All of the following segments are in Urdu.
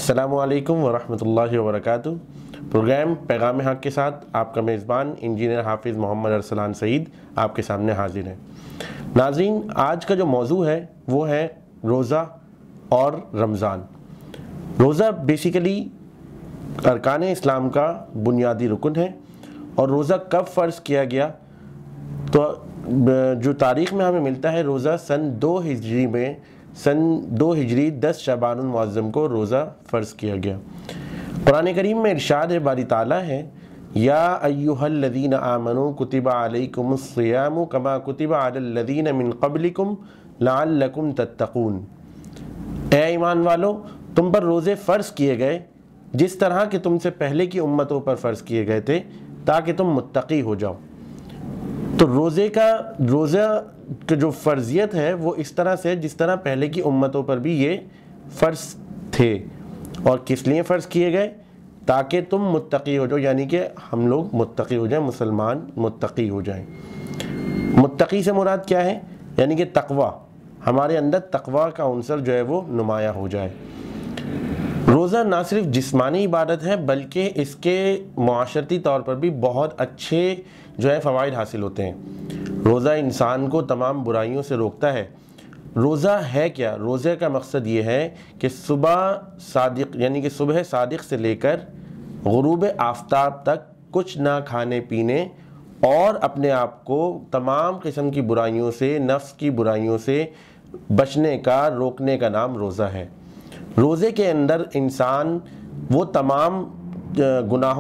السلام علیکم ورحمۃ اللہ وبرکاتہ۔ پروگرام پیغام حق کے ساتھ آپ کا میزبان انجینئر حافظ محمد ارسلان سعید آپ کے سامنے حاضر ہے۔ ناظرین، آج کا جو موضوع ہے وہ ہے روزہ اور رمضان۔ روزہ بیسیکلی ارکان اسلام کا بنیادی رکن ہے، اور روزہ کب فرض کیا گیا؟ تو جو تاریخ میں ہمیں ملتا ہے، روزہ سن 2 ہجری 10 شعبان المعظم کو روزہ فرض کیا گیا۔ قرآن کریم میں ارشاد باری تعالیٰ ہے، یا ایھا الذین آمنوا کتب علیکم الصیام کما کتب علی الذین من قبلکم لعلکم تتقون۔ اے ایمان والو، تم پر روزے فرض کیے گئے جس طرح کہ تم سے پہلے کی امتوں پر فرض کیے گئے تھے، تاکہ تم متقی ہو جاؤ۔ تو روزے کا جو فرضیت ہے وہ اس طرح سے جس طرح پہلے کی امتوں پر بھی یہ فرض تھے، اور کس لیے فرض کیے گئے؟ تاکہ تم متقی ہو جاؤ، یعنی کہ ہم لوگ متقی ہو جائیں، مسلمان متقی ہو جائیں۔ متقی سے مراد کیا ہے؟ یعنی کہ تقوی، ہمارے اندر تقوی کا عنصر جو ہے وہ نمایاں ہو جائے۔ روزہ نہ صرف جسمانی عبادت ہے بلکہ اس کے معاشرتی طور پر بھی بہت اچھے جو ہے فوائد حاصل ہوتے ہیں۔ روزہ انسان کو تمام برائیوں سے روکتا ہے۔ روزہ ہے کیا؟ روزے کا مقصد یہ ہے کہ صبح صادق یعنی کہ صبح صادق سے لے کر غروب آفتاب تک کچھ نہ کھانے پینے اور اپنے آپ کو تمام قسم کی برائیوں سے، نفس کی برائیوں سے بچنے کا، روکنے کا نام روزہ ہے۔ روزے کے اندر انسان وہ تمام گناہ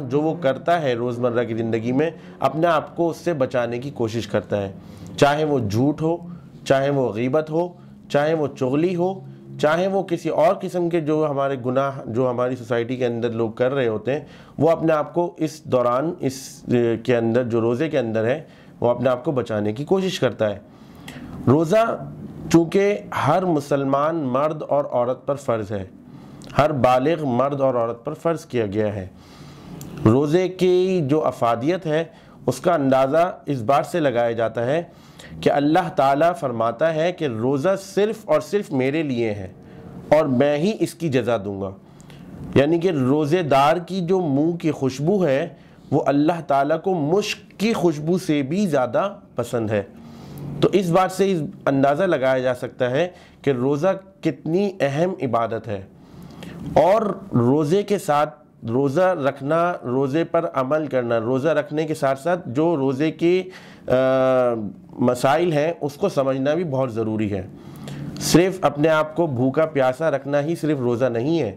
جو وہ کرتا ہے روزمرہ کی زندگی میں، اپنے آپ کو اس سے بچانے کی کوشش کرتا ہے، چاہے وہ جھوٹ ہو، چاہے وہ غیبت ہو، چاہے وہ چغلی ہو، چاہے وہ کسی اور قسم کے جو ہمارے گناہ جو ہماری سوسائٹی کے اندر لوگ کر رہے ہوتے ہیں، وہ اپنے آپ کو اس دوران اس کے اندر جو روزے کے اندر ہے وہ اپنے آپ کو بچانے کی کوشش کرتا ہے۔ روزہ چونکہ ہر مسلمان مرد اور عورت پر فرض ہے، ہر بالغ مرد اور عورت پر فرض کیا گیا ہے۔ روزے کی جو افادیت ہے اس کا اندازہ اس بات سے لگایا جاتا ہے کہ اللہ تعالیٰ فرماتا ہے کہ روزہ صرف اور صرف میرے لیے ہے اور میں ہی اس کی جزا دوں گا۔ یعنی کہ روزے دار کی جو منہ کی خوشبو ہے وہ اللہ تعالیٰ کو مشک کی خوشبو سے بھی زیادہ پسند ہے۔ تو اس بات سے اندازہ لگایا جا سکتا ہے کہ روزہ کتنی اہم عبادت ہے، اور روزے کے ساتھ روزہ رکھنا، روزے پر عمل کرنا، روزہ رکھنے کے ساتھ ساتھ جو روزے کے مسائل ہیں اس کو سمجھنا بھی بہت ضروری ہے۔ صرف اپنے آپ کو بھوکا پیاسا رکھنا ہی صرف روزہ نہیں ہے،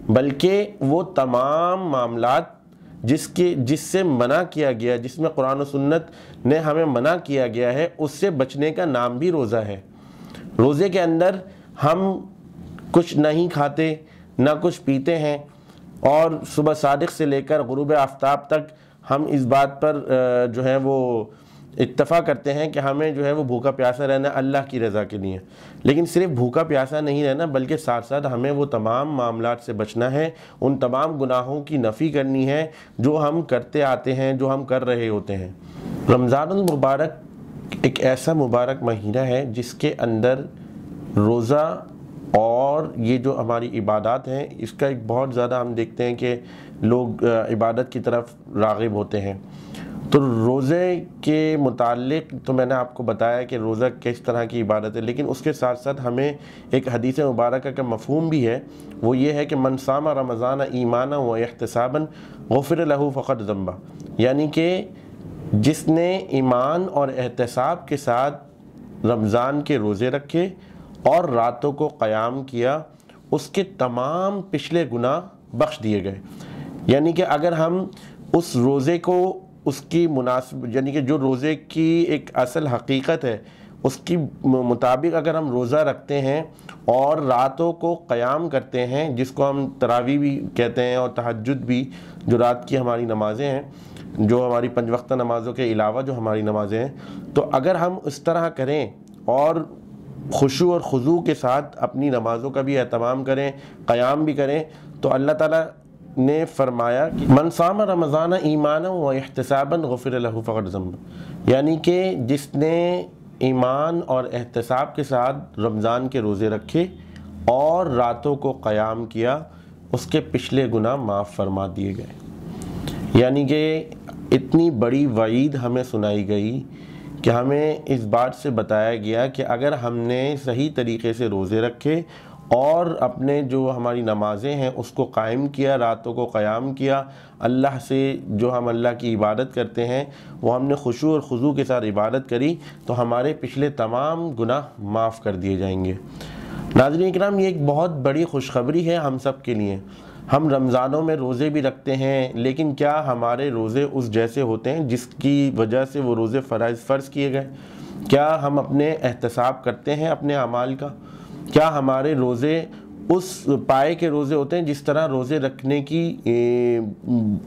بلکہ وہ تمام معاملات جس سے منع کیا گیا، جس میں قرآن و سنت نے ہمیں منع کیا گیا ہے، اس سے بچنے کا نام بھی روزہ ہے۔ روزے کے اندر ہم کچھ نہیں کھاتے نہ کچھ پیتے ہیں، اور صبح صادق سے لے کر غروب آفتاب تک ہم اس بات پر جو ہے وہ اتفاق کرتے ہیں کہ ہمیں جو ہے وہ بھوکا پیاسا رہنا اللہ کی رضا کے لیے۔ لیکن صرف بھوکا پیاسا نہیں رہنا، بلکہ ساتھ ساتھ ہمیں وہ تمام معاملات سے بچنا ہے، ان تمام گناہوں کی نفی کرنی ہے جو ہم کرتے آتے ہیں، جو ہم کر رہے ہوتے ہیں۔ رمضان المبارک ایک ایسا مبارک مہینہ ہے جس کے اندر روزہ اور یہ جو ہماری عبادات ہیں اس کا ایک بہت زیادہ ہم دیکھتے ہیں کہ لوگ عبادت کی طرف راغب ہوتے ہیں۔ تو روزے کے متعلق تو میں نے آپ کو بتایا کہ روزہ کس طرح کی عبادت ہے، لیکن اس کے ساتھ ساتھ ہمیں ایک حدیث مبارکہ کا مفہوم بھی ہے، وہ یہ ہے کہ من صام رمضان ایمانا و احتسابا غفر لہ فقد ذنبہ، یعنی کہ جس نے ایمان اور احتساب کے ساتھ رمضان کے روزے رکھے اور راتوں کو قیام کیا، اس کے تمام پچھلے گناہ بخش دیے گئے۔ یعنی کہ اگر ہم اس روزے کو اس کی مناسب یعنی کہ جو روزے کی ایک اصل حقیقت ہے اس کی مطابق اگر ہم روزہ رکھتے ہیں اور راتوں کو قیام کرتے ہیں، جس کو ہم تراویح بھی کہتے ہیں اور تہجد بھی، جو رات کی ہماری نمازیں ہیں، جو ہماری 5 وقتہ نمازوں کے علاوہ جو ہماری نمازیں ہیں، تو اگر ہم اس طرح کریں اور خشوع اور خضوع کے ساتھ اپنی نمازوں کا بھی اہتمام کریں، قیام بھی کریں، تو اللہ تعالیٰ نے فرمایا کہ من صام رمضان ایمانا و احتسابا غفر لہ فقد ذنب، یعنی کہ جس نے ایمان اور احتساب کے ساتھ رمضان کے روزے رکھے اور راتوں کو قیام کیا اس کے پچھلے گناہ معاف فرما دیے گئے۔ یعنی کہ اتنی بڑی وعید ہمیں سنائی گئی کہ ہمیں اس بات سے بتایا گیا کہ اگر ہم نے صحیح طریقے سے روزے رکھے اور اپنے جو ہماری نمازیں ہیں اس کو قائم کیا، راتوں کو قیام کیا، اللہ سے جو ہم اللہ کی عبادت کرتے ہیں وہ ہم نے خشوع اور خضوع کے ساتھ عبادت کری، تو ہمارے پچھلے تمام گناہ معاف کر دیے جائیں گے۔ ناظرین اکرام، یہ ایک بہت بڑی خوشخبری ہے ہم سب کے لیے۔ ہم رمضانوں میں روزے بھی رکھتے ہیں، لیکن کیا ہمارے روزے اس جیسے ہوتے ہیں جس کی وجہ سے وہ روزے فرض کیے گئے؟ کیا ہم اپنے احتساب کرتے ہیں اپنے اعمال کا؟ کیا ہمارے روزے اس پائے کے روزے ہوتے ہیں جس طرح روزے رکھنے کی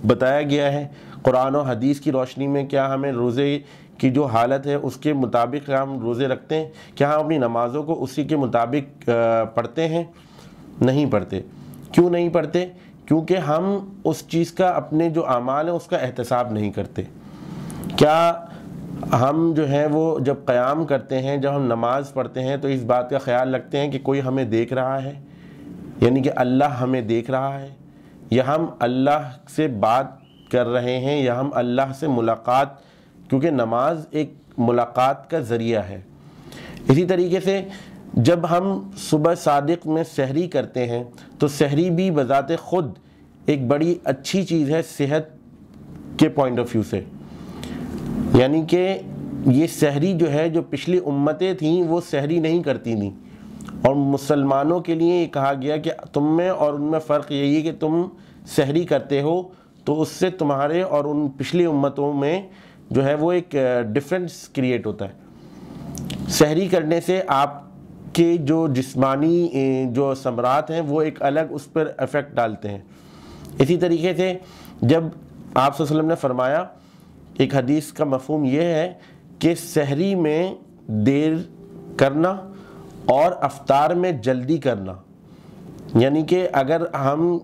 بتایا گیا ہے قرآن و حدیث کی روشنی میں؟ کیا ہمیں روزے کی جو حالت ہے اس کے مطابق ہم روزے رکھتے ہیں؟ کیا ہم اپنی نمازوں کو اسی کے مطابق پڑھتے ہیں؟ نہیں پڑھتے۔ کیوں نہیں پڑھتے؟ کیونکہ ہم اس چیز کا اپنے جو اعمال ہیں اس کا احتساب نہیں کرتے۔ کیا ہم جو ہے وہ جب قیام کرتے ہیں، جب ہم نماز پڑھتے ہیں تو اس بات کا خیال رکھتے ہیں کہ کوئی ہمیں دیکھ رہا ہے، یعنی کہ اللہ ہمیں دیکھ رہا ہے، یا ہم اللہ سے بات کر رہے ہیں، یا ہم اللہ سے ملاقات، کیونکہ نماز ایک ملاقات کا ذریعہ ہے۔ اسی طریقے سے جب ہم صبح صادق میں سحری کرتے ہیں تو سحری بھی بذات خود ایک بڑی اچھی چیز ہے صحت کے پوائنٹ آف ویو سے۔ یعنی کہ یہ سحری جو ہے، جو پچھلی امتیں تھیں وہ سحری نہیں کرتی تھیں، اور مسلمانوں کے لیے یہ کہا گیا کہ تم میں اور ان میں فرق یہی ہے کہ تم سحری کرتے ہو، تو اس سے تمہارے اور ان پچھلی امتوں میں جو ہے وہ ایک ڈفرینس کریٹ ہوتا ہے۔ سحری کرنے سے آپ کے جو جسمانی جو ثمرات ہیں وہ ایک الگ اس پر افیکٹ ڈالتے ہیں۔ اسی طریقے سے جب آپ صلی اللہ علیہ وسلم نے فرمایا، ایک حدیث کا مفہوم یہ ہے کہ سحری میں دیر کرنا اور افطار میں جلدی کرنا، یعنی کہ اگر ہم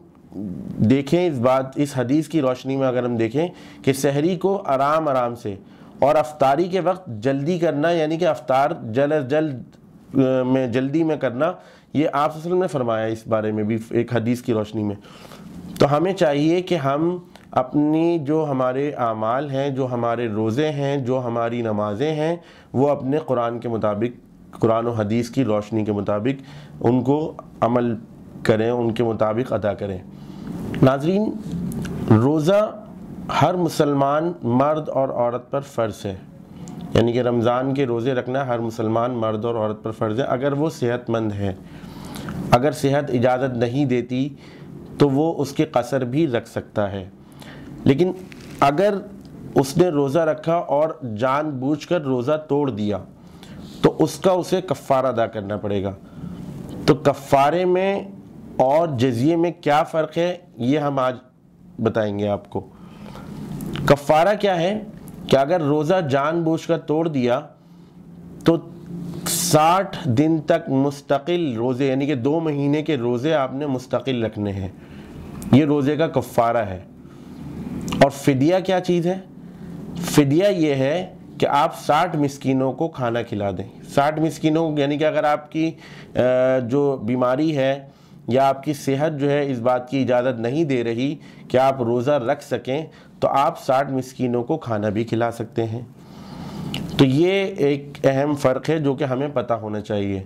دیکھیں اس حدیث کی روشنی میں اگر ہم دیکھیں کہ سحری کو آرام آرام سے اور افطاری کے وقت جلدی کرنا، یعنی کہ افطار جلدی میں کرنا، یہ آپ صلی اللہ علیہ وسلم نے فرمایا اس بارے میں بھی ایک حدیث کی روشنی میں۔ تو ہمیں چاہیے کہ ہم اپنی جو ہمارے اعمال ہیں، جو ہمارے روزے ہیں، جو ہماری نمازیں ہیں، وہ اپنے قرآن کے مطابق، قرآن و حدیث کی روشنی کے مطابق ان کو عمل کریں، ان کے مطابق ادا کریں۔ ناظرین، روزہ ہر مسلمان مرد اور عورت پر فرض ہے، یعنی کہ رمضان کے روزے رکھنا ہر مسلمان مرد اور عورت پر فرض ہے، اگر وہ صحت مند ہے۔ اگر صحت اجازت نہیں دیتی تو وہ اس کے قصر بھی رکھ سکتا ہے، لیکن اگر اس نے روزہ رکھا اور جان بوجھ کر روزہ توڑ دیا تو اس کا اسے کفارہ ادا کرنا پڑے گا۔ تو کفارے میں اور جزیے میں کیا فرق ہے یہ ہم آج بتائیں گے آپ کو۔ کفارہ کیا ہے کہ اگر روزہ جان بوجھ کر توڑ دیا تو 60 دن تک مستقل روزے، یعنی کہ 2 مہینے کے روزے آپ نے مستقل رکھنے ہیں، یہ روزے کا کفارہ ہے۔ اور فدیہ کیا چیز ہے؟ فدیہ یہ ہے کہ آپ 60 مسکینوں کو کھانا کھلا دیں۔ 60 مسکینوں، یعنی کہ اگر آپ کی جو بیماری ہے یا آپ کی صحت جو ہے اس بات کی اجازت نہیں دے رہی کہ آپ روزہ رکھ سکیں، تو آپ 60 مسکینوں کو کھانا بھی کھلا سکتے ہیں۔ تو یہ ایک اہم فرق ہے جو کہ ہمیں پتہ ہونا چاہیے۔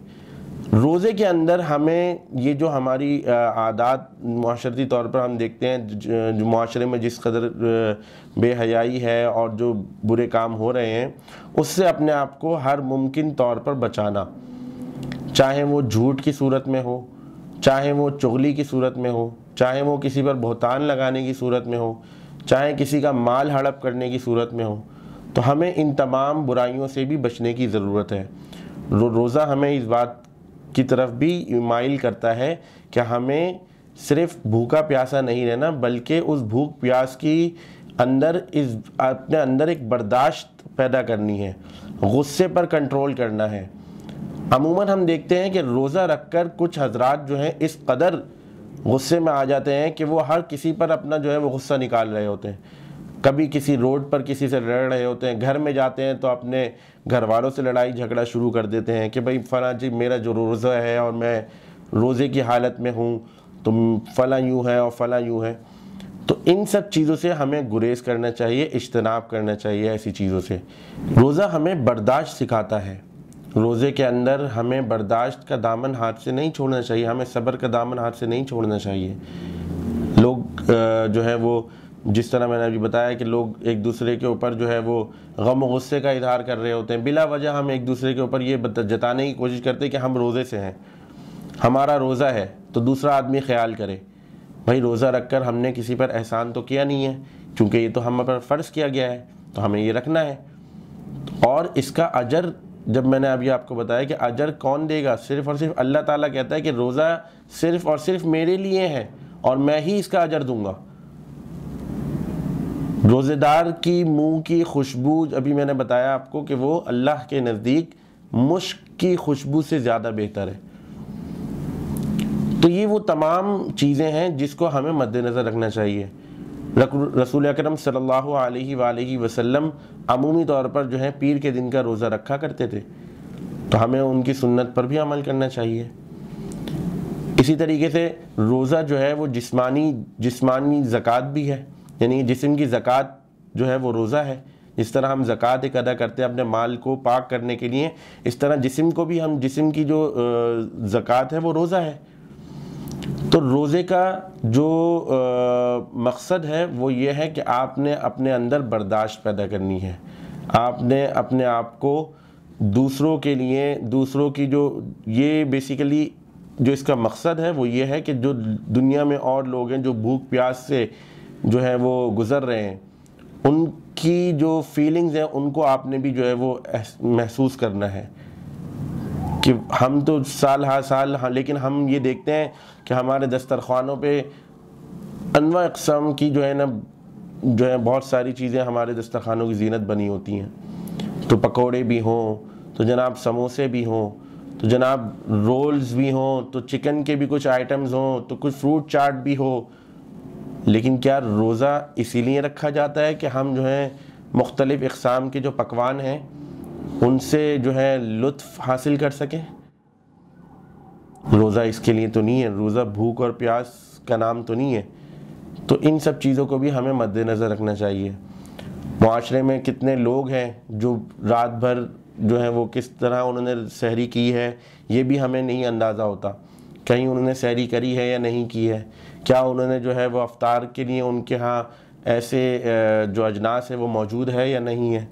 روزے کے اندر ہمیں یہ جو ہماری عادات معاشرتی طور پر ہم دیکھتے ہیں، جو معاشرے میں جس قدر بے حیائی ہے اور جو برے کام ہو رہے ہیں، اس سے اپنے آپ کو ہر ممکن طور پر بچانا، چاہے وہ جھوٹ کی صورت میں ہو، چاہے وہ چغلی کی صورت میں ہو، چاہے وہ کسی پر بہتان لگانے کی صورت میں ہو، چاہے کسی کا مال ہڑپ کرنے کی صورت میں ہو، تو ہمیں ان تمام برائیوں سے بھی بچنے کی ضرورت ہے۔ روزہ ہمیں اس بات کی طرف بھی مائل کرتا ہے کہ ہمیں صرف بھوکا پیاسا نہیں رہنا، بلکہ اس بھوک پیاس کی اپنے اندر ایک برداشت پیدا کرنی ہے، غصے پر کنٹرول کرنا ہے۔ عموماً ہم دیکھتے ہیں کہ روزہ رکھ کر کچھ حضرات جو ہیں اس قدر غصے میں آ جاتے ہیں کہ وہ ہر کسی پر اپنا جو ہے وہ غصہ نکال رہے ہوتے ہیں۔ کبھی کسی روڈ پر کسی سے لڑ رہے ہوتے ہیں، گھر میں جاتے ہیں تو اپنے گھر والوں سے لڑائی جھگڑا شروع کر دیتے ہیں کہ بھئی فلاں جی میرا جو روزہ ہے اور میں روزے کی حالت میں ہوں تو فلاں یوں ہے اور فلاں یوں ہے. تو ان سب چیزوں سے ہمیں گریز کرنا چاہیے، اجتناب کرنا چاہیے ایسی چیزوں سے. روزہ ہمیں برداشت سکھاتا ہے. روزے کے اندر ہمیں برداشت کا دامن ہاتھ سے نہیں چھوڑنا چاہیے، ہمیں صبر کا دامن ہاتھ سے نہیں چھوڑنا چاہیے. لوگ جو ہے وہ جس طرح میں نے ابھی بتایا کہ لوگ ایک دوسرے کے اوپر جو ہے وہ غم و غصے کا اظہار کر رہے ہوتے ہیں، بلا وجہ ہم ایک دوسرے کے اوپر یہ جتانے کی کوشش کرتے ہیں کہ ہم روزے سے ہیں، ہمارا روزہ ہے. تو دوسرا آدمی خیال کرے بھائی روزہ رکھ کر ہم نے کسی پر احسان تو کیا نہیں ہے، کیونکہ یہ تو ہم پر فرض کیا گیا ہے تو ہمیں یہ رکھنا ہے. اور اس کا اجر جب میں نے ابھی آپ کو بتایا کہ اجر کون دے گا، صرف اور صرف اللہ تعالیٰ کہتا ہے کہ روزہ صرف اور صرف میرے لیے ہے اور میں ہی اس کا اجر دوں گا. روزے دار کی منہ کی خوشبو ابھی میں نے بتایا آپ کو کہ وہ اللہ کے نزدیک مشک کی خوشبو سے زیادہ بہتر ہے. تو یہ وہ تمام چیزیں ہیں جس کو ہمیں مد نظر رکھنا چاہیے. رسول اکرم صلی اللہ علیہ وآلہ وسلم عمومی طور پر جو ہے پیر کے دن کا روزہ رکھا کرتے تھے، تو ہمیں ان کی سنت پر بھی عمل کرنا چاہیے. اسی طریقے سے روزہ جو ہے وہ جسمانی زکوٰۃ بھی ہے، یعنی جسم کی زکوٰۃ جو ہے وہ روزہ ہے. جس طرح ہم زکوٰۃ ایک ادا کرتے ہیں اپنے مال کو پاک کرنے کے لیے، اس طرح جسم کو بھی ہم جسم کی جو زکوٰۃ ہے وہ روزہ ہے. تو روزے کا جو مقصد ہے وہ یہ ہے کہ آپ نے اپنے اندر برداشت پیدا کرنی ہے. آپ نے اپنے آپ کو دوسروں کے لیے، دوسروں کی جو یہ بیسیکلی جو اس کا مقصد ہے وہ یہ ہے کہ جو دنیا میں اور لوگ ہیں جو بھوک پیاس سے جو ہے وہ گزر رہے ہیں، ان کی جو فیلنگز ہیں ان کو آپ نے بھی جو ہے وہ محسوس کرنا ہے. کہ ہم تو سال ہر سال لیکن ہم یہ دیکھتے ہیں کہ ہمارے دسترخوانوں پہ انواع اقسام کی جو ہے بہت ساری چیزیں ہمارے دسترخوانوں کی زینت بنی ہوتی ہیں. تو پکوڑے بھی ہوں تو جناب سموسے بھی ہوں تو جناب رولز بھی ہوں تو چکن کے بھی کچھ آئٹمز ہوں تو کچھ فروٹ چاٹ بھی ہو. لیکن کیا روزہ اسی لیے رکھا جاتا ہے کہ ہم جو ہے مختلف اقسام کے جو پکوان ہیں ان سے جو ہے لطف حاصل کر سکیں؟ روزہ اس کے لیے تو نہیں ہے. روزہ بھوک اور پیاس کا نام تو نہیں ہے. تو ان سب چیزوں کو بھی ہمیں مد نظر رکھنا چاہیے. معاشرے میں کتنے لوگ ہیں جو رات بھر جو ہے وہ کس طرح انہوں نے سحری کی ہے یہ بھی ہمیں نہیں اندازہ ہوتا. کہیں انہوں نے سحری کری ہے یا نہیں کی ہے، کیا انہوں نے جو ہے وہ افطار کے لیے ان کے ہاں ایسے جو اجناس ہیں وہ موجود ہے یا نہیں ہے.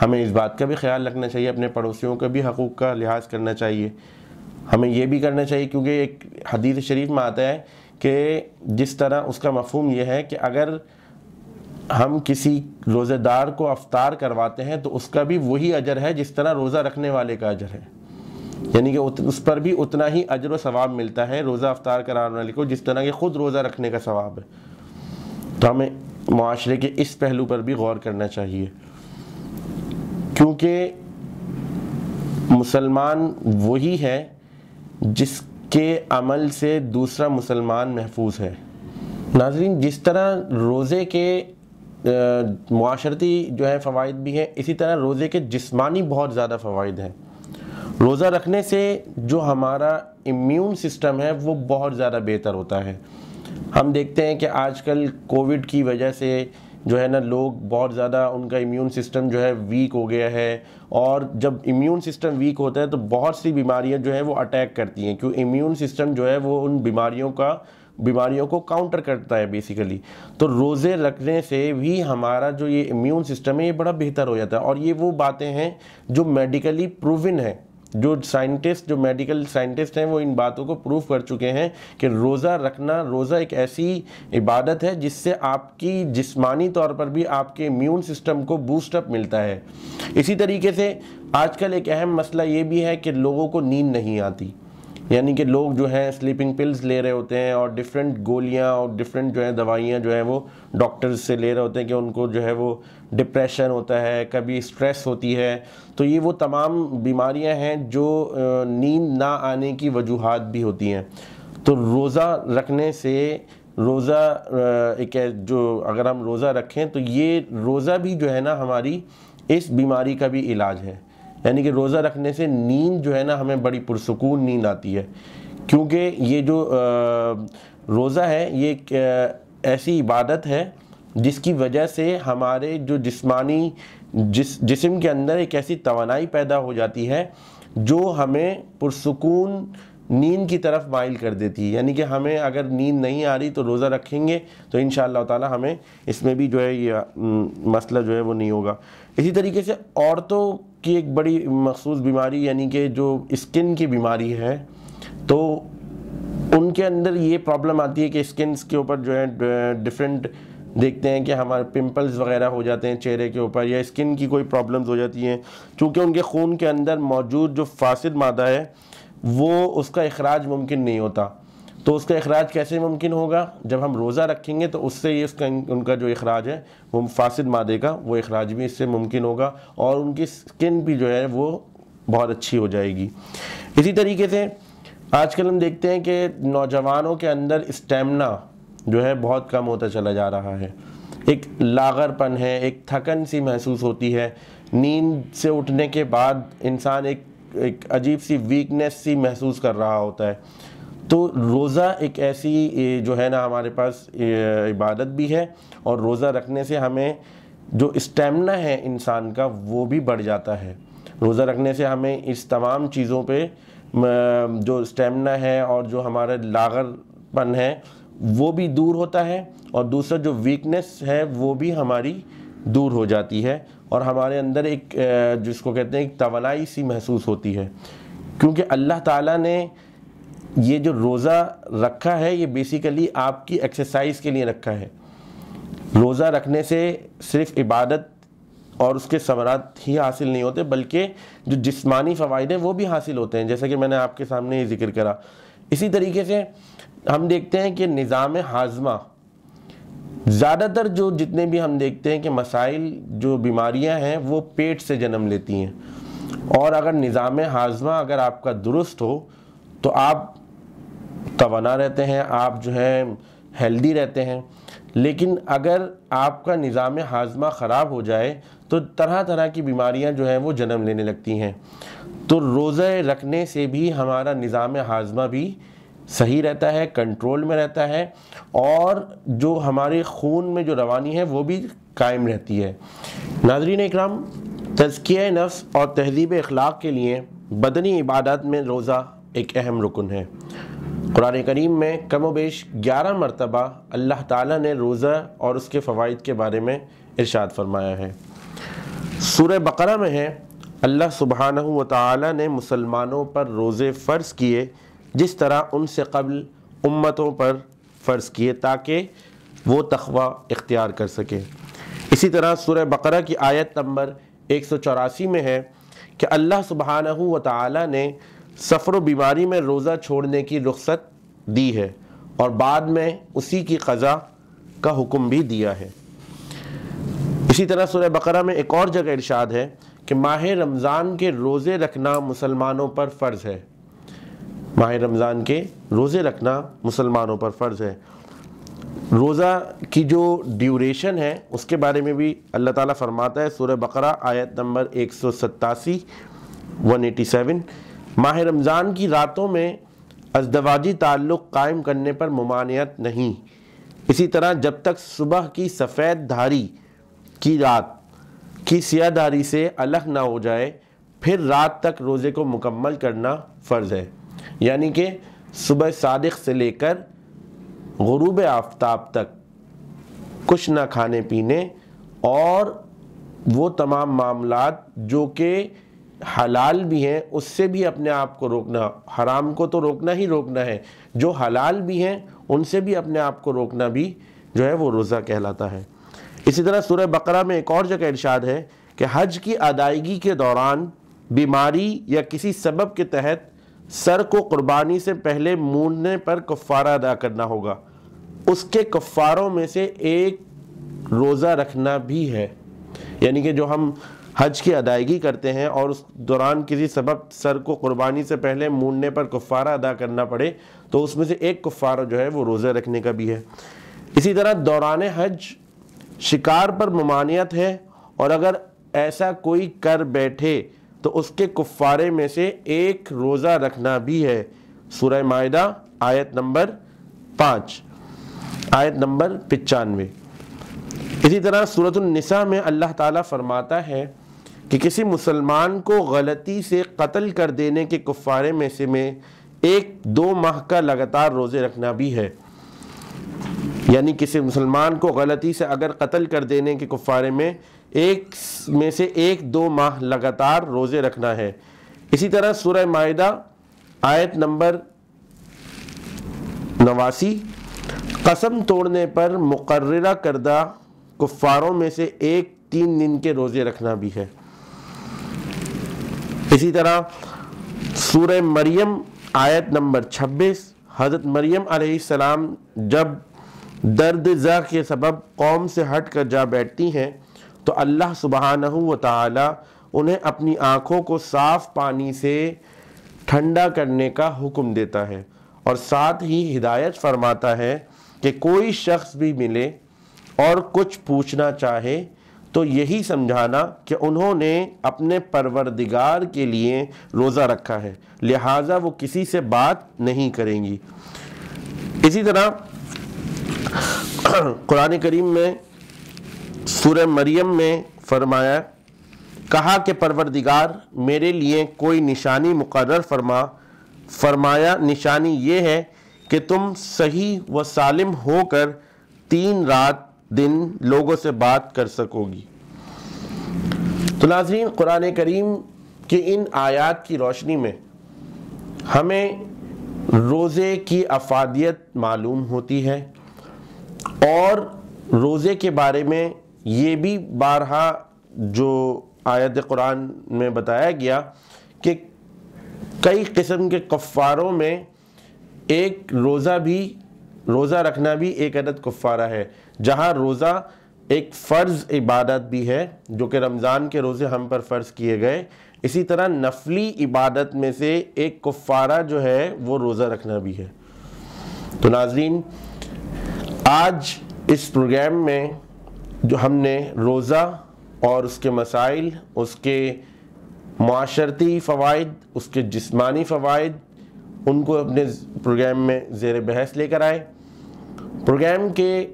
ہمیں اس بات کا بھی خیال رکھنا چاہیے، اپنے پڑوسیوں کے بھی حقوق کا لحاظ کرنا چاہیے. ہمیں یہ بھی کرنا چاہیے کیونکہ ایک حدیث شریف میں آتا ہے کہ جس طرح اس کا مفہوم یہ ہے کہ اگر ہم کسی روزہ دار کو افطار کرواتے ہیں تو اس کا بھی وہی اجر ہے جس طرح روزہ رکھنے والے کا اجر ہے. یعنی کہ اس پر بھی اتنا ہی اجر و ثواب ملتا ہے روزہ افطار کرانے والے کو جس طرح کہ خود روزہ رکھنے کا ثواب ہے. تو ہمیں معاشرے کے اس پہلو پر بھی غور کرنا چاہیے، کیونکہ مسلمان وہی ہے جس کے عمل سے دوسرا مسلمان محفوظ ہے. ناظرین، جس طرح روزے کے معاشرتی جو ہے فوائد بھی ہیں، اسی طرح روزے کے جسمانی بہت زیادہ فوائد ہیں. روزہ رکھنے سے جو ہمارا امیون سسٹم ہے وہ بہت زیادہ بہتر ہوتا ہے. ہم دیکھتے ہیں کہ آج کل کووڈ کی وجہ سے جو ہے نا لوگ بہت زیادہ ان کا امیون سسٹم جو ہے ویک ہو گیا ہے، اور جب امیون سسٹم ویک ہوتا ہے تو بہت سی بیماریاں جو ہے وہ اٹیک کرتی ہیں، کیوں امیون سسٹم جو ہے وہ ان بیماریوں کو کاؤنٹر کرتا ہے بیسیکلی. تو روزے رکھنے سے بھی ہمارا جو یہ امیون سسٹم ہے یہ بڑا بہتر ہو جاتا ہے. اور یہ وہ باتیں ہیں جو میڈیکلی پروون ہیں، جو میڈیکل سائنٹسٹ ہیں وہ ان باتوں کو پروف کر چکے ہیں کہ روزہ ایک ایسی عبادت ہے جس سے آپ کی جسمانی طور پر بھی آپ کے امیون سسٹم کو بوسٹ اپ ملتا ہے. اسی طریقے سے آج کل ایک اہم مسئلہ یہ بھی ہے کہ لوگوں کو نیند نہیں آتی، یعنی کہ لوگ جو ہیں سلیپنگ پلز لے رہے ہوتے ہیں اور ڈیفرنٹ گولیاں اور ڈیفرنٹ جو ہے دوائیاں جو ہیں وہ ڈاکٹرز سے لے رہے ہوتے ہیں کہ ان کو جو ہے وہ ڈپریشن ہوتا ہے، کبھی اسٹریس ہوتی ہے. تو یہ وہ تمام بیماریاں ہیں جو نیند نہ آنے کی وجوہات بھی ہوتی ہیں. تو روزہ رکھنے سے اگر ہم روزہ رکھیں تو یہ روزہ بھی جو ہے نا ہماری اس بیماری کا بھی علاج ہے. یعنی کہ روزہ رکھنے سے نیند جو ہے نا ہمیں بڑی پرسکون نیند آتی ہے. کیونکہ یہ جو روزہ ہے یہ ایک ایسی عبادت ہے جس کی وجہ سے ہمارے جو جسمانی جسم کے اندر ایک ایسی توانائی پیدا ہو جاتی ہے جو ہمیں پرسکون نیند کی طرف مائل کر دیتی ہے. یعنی کہ ہمیں اگر نیند نہیں آ رہی تو روزہ رکھیں گے تو انشاءاللہ تعالی ہمیں اس میں بھی جو ہے یہ مسئلہ جو ہے وہ نہیں ہوگا. اسی طریقے سے عورتوں کی ایک بڑی مخصوص بیماری یعنی کہ جو اسکن کی بیماری ہے تو ان کے اندر یہ پرابلم آتی ہے کہ اسکنس کے اوپر جو ہے ڈیفرنٹ دیکھتے ہیں کہ ہمارے پمپلز وغیرہ ہو جاتے ہیں چہرے کے اوپر یا اسکن کی کوئی پرابلمز ہو جاتی ہیں. چونکہ ان کے خون کے اندر موجود جو فاسد مادہ ہے وہ اس کا اخراج ممکن نہیں ہوتا. تو اس کا اخراج کیسے ممکن ہوگا؟ جب ہم روزہ رکھیں گے تو اس سے یہ ان کا جو اخراج ہے وہ فاسد مادے کا وہ اخراج بھی اس سے ممکن ہوگا اور ان کی اسکن بھی جو ہے وہ بہت اچھی ہو جائے گی. اسی طریقے سے آج کل ہم دیکھتے ہیں کہ نوجوانوں کے اندر اسٹیمنا جو ہے بہت کم ہوتا چلا جا رہا ہے. ایک لاغر پن ہے, ایک تھکن سی محسوس ہوتی ہے. نیند سے اٹھنے کے بعد انسان ایک عجیب سی ویکنیس سی محسوس کر رہا ہوتا ہے. تو روزہ ایک ایسی جو ہے نا ہمارے پاس عبادت بھی ہے اور روزہ رکھنے سے ہمیں جو اسٹیمنا ہے انسان کا وہ بھی بڑھ جاتا ہے. روزہ رکھنے سے ہمیں اس تمام چیزوں پہ جو اسٹیمنا ہے اور جو ہمارا لاغر پن ہے وہ بھی دور ہوتا ہے اور دوسرا جو ویکنیس ہے وہ بھی ہماری دور ہو جاتی ہے اور ہمارے اندر ایک جس کو کہتے ہیں ایک توانائی سی محسوس ہوتی ہے. کیونکہ اللہ تعالیٰ نے یہ جو روزہ رکھا ہے یہ بیسیکلی آپ کی ایکسرسائز کے لیے رکھا ہے. روزہ رکھنے سے صرف عبادت اور اس کے ثمرات ہی حاصل نہیں ہوتے بلکہ جو جسمانی فوائد ہیں وہ بھی حاصل ہوتے ہیں, جیسا کہ میں نے آپ کے سامنے یہ ذکر کرا. اسی طریقے سے ہم دیکھتے ہیں کہ نظام ہاضمہ زیادہ تر جو جتنے بھی ہم دیکھتے ہیں کہ مسائل جو بیماریاں ہیں وہ پیٹ سے جنم لیتی ہیں. اور اگر نظام ہاضمہ اگر آپ کا درست ہو تو آپ توانا رہتے ہیں, آپ جو ہے ہیلدی رہتے ہیں. لیکن اگر آپ کا نظام ہاضمہ خراب ہو جائے تو طرح طرح کی بیماریاں جو ہیں وہ جنم لینے لگتی ہیں. تو روزہ رکھنے سے بھی ہمارا نظام ہاضمہ بھی صحیح رہتا ہے, کنٹرول میں رہتا ہے اور جو ہمارے خون میں جو روانی ہے وہ بھی قائم رہتی ہے. ناظرین اکرام, تزکیہ نفس اور تہذیب اخلاق کے لیے بدنی عبادات میں روزہ ایک اہم رکن ہے. قرآن کریم میں کم و بیش 11 مرتبہ اللہ تعالیٰ نے روزہ اور اس کے فوائد کے بارے میں ارشاد فرمایا ہے. سورہ بقرہ میں ہے اللہ سبحانہ و تعالیٰ نے مسلمانوں پر روزے فرض کیے جس طرح ان سے قبل امتوں پر فرض کیے تاکہ وہ تقوی اختیار کر سکیں. اسی طرح سورہ بقرہ کی آیت نمبر 184 میں ہے کہ اللہ سبحانہ و تعالیٰ نے سفر و بیماری میں روزہ چھوڑنے کی رخصت دی ہے اور بعد میں اسی کی قضا کا حکم بھی دیا ہے. اسی طرح سورہ بقرہ میں ایک اور جگہ ارشاد ہے کہ ماہ رمضان کے روزے رکھنا مسلمانوں پر فرض ہے. ماہ رمضان کے روزے رکھنا مسلمانوں پر فرض ہے. روزہ کی جو ڈیوریشن ہے اس کے بارے میں بھی اللہ تعالیٰ فرماتا ہے سورہ بقرہ آیت نمبر 187 187 ماہ رمضان کی راتوں میں ازدواجی تعلق قائم کرنے پر ممانعت نہیں. اسی طرح جب تک صبح کی سفید دھاری کی رات کی سیاہ دھاری سے الگ نہ ہو جائے پھر رات تک روزے کو مکمل کرنا فرض ہے. یعنی کہ صبح صادق سے لے کر غروب آفتاب تک کچھ نہ کھانے پینے اور وہ تمام معاملات جو کہ حلال بھی ہیں اس سے بھی اپنے آپ کو روکنا. حرام کو تو روکنا ہی روکنا ہے, جو حلال بھی ہیں ان سے بھی اپنے آپ کو روکنا بھی جو ہے وہ روزہ کہلاتا ہے. اسی طرح سورہ بقرہ میں ایک اور جگہ ارشاد ہے کہ حج کی ادائیگی کے دوران بیماری یا کسی سبب کے تحت سر کو قربانی سے پہلے مونڈنے پر کفارہ ادا کرنا ہوگا. اس کے کفاروں میں سے ایک روزہ رکھنا بھی ہے. یعنی کہ جو ہم حج کی ادائیگی کرتے ہیں اور اس دوران کسی سبب سر کو قربانی سے پہلے مونڈنے پر کفارہ ادا کرنا پڑے تو اس میں سے ایک کفارہ جو ہے وہ روزہ رکھنے کا بھی ہے. اسی طرح دوران حج شکار پر ممانعت ہے اور اگر ایسا کوئی کر بیٹھے تو اس کے کفارے میں سے ایک روزہ رکھنا بھی ہے. سورہ مائدہ آیت نمبر 5، آیت نمبر 95۔ اسی طرح سورۃ النساء میں اللہ تعالیٰ فرماتا ہے کہ کسی مسلمان کو غلطی سے قتل کر دینے کے کفارے میں سے 1-2 ماہ کا لگاتار روزے رکھنا بھی ہے، یعنی کسی مسلمان کو غلطی سے اگر قتل کر دینے کے کفارے میں 1-2 ماہ لگاتار روزے رکھنا ہے۔ اسی طرح سورہ مائدہ آیت نمبر 89، قسم توڑنے پر مقررہ کردہ کفاروں میں سے 3 دن کے روزے رکھنا بھی ہے۔ اسی طرح سورہ مریم آیت نمبر 26، حضرت مریم علیہ السلام جب درد ذہ کے سبب قوم سے ہٹ کر جا بیٹھتی ہیں تو اللہ سبحانہ و تعالی انہیں اپنی آنکھوں کو صاف پانی سے ٹھنڈا کرنے کا حکم دیتا ہے، اور ساتھ ہی ہدایت فرماتا ہے کہ کوئی شخص بھی ملے اور کچھ پوچھنا چاہے تو یہی سمجھانا کہ انہوں نے اپنے پروردگار کے لیے روزہ رکھا ہے، لہٰذا وہ کسی سے بات نہیں کریں گی۔ اسی طرح قرآن کریم میں سورہ مریم میں فرمایا، کہا کہ پروردگار میرے لیے کوئی نشانی مقرر فرمایا نشانی یہ ہے کہ تم صحیح و سالم ہو کر 3 رات دن لوگوں سے بات کر سکو گی۔ تو ناظرین، قرآن کریم کی ان آیات کی روشنی میں ہمیں روزے کی افادیت معلوم ہوتی ہے، اور روزے کے بارے میں یہ بھی بارہا جو آیت قرآن میں بتایا گیا کہ کئی قسم کے کفاروں میں ایک روزہ رکھنا بھی ایک عدد کفارہ ہے۔ جہاں روزہ ایک فرض عبادت بھی ہے جو کہ رمضان کے روزے ہم پر فرض کیے گئے، اسی طرح نفلی عبادت میں سے ایک کفارہ جو ہے وہ روزہ رکھنا بھی ہے۔ تو ناظرین، آج اس پروگرام میں جو ہم نے روزہ اور اس کے مسائل، اس کے معاشرتی فوائد، اس کے جسمانی فوائد، ان کو اپنے پروگرام میں زیر بحث لے کر آئے۔ پروگرام کے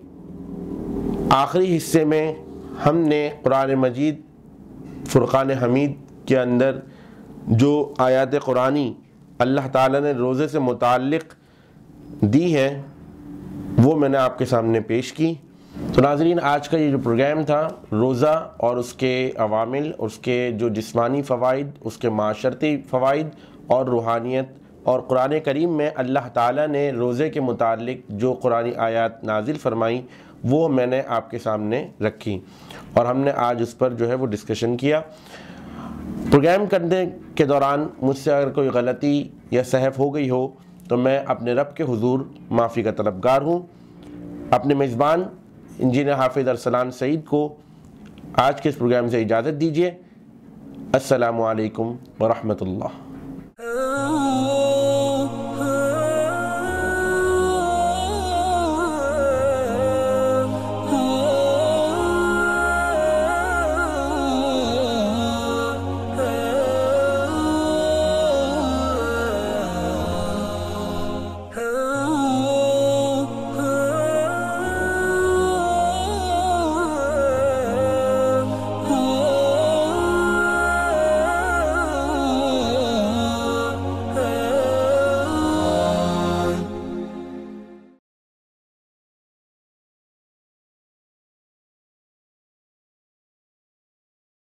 آخری حصے میں ہم نے قرآن مجید فرقان حمید کے اندر جو آیات قرآنی اللہ تعالیٰ نے روزے سے متعلق دی ہے وہ میں نے آپ کے سامنے پیش کی۔ تو ناظرین، آج کا یہ جو پروگرام تھا روزہ اور اس کے عوامل، اس کے جو جسمانی فوائد، اس کے معاشرتی فوائد اور روحانیت، اور قرآن کریم میں اللہ تعالیٰ نے روزے کے متعلق جو قرآنی آیات نازل فرمائیں وہ میں نے آپ کے سامنے رکھی، اور ہم نے آج اس پر جو ہے وہ ڈسکشن کیا۔ پروگرام کرنے کے دوران مجھ سے اگر کوئی غلطی یا سہو ہو گئی ہو تو میں اپنے رب کے حضور معافی کا طلبگار ہوں۔ اپنے میزبان انجینئر حافظ ارسلان سعید کو آج کے اس پروگرام سے اجازت دیجیے۔ السلام علیکم ورحمۃ اللہ۔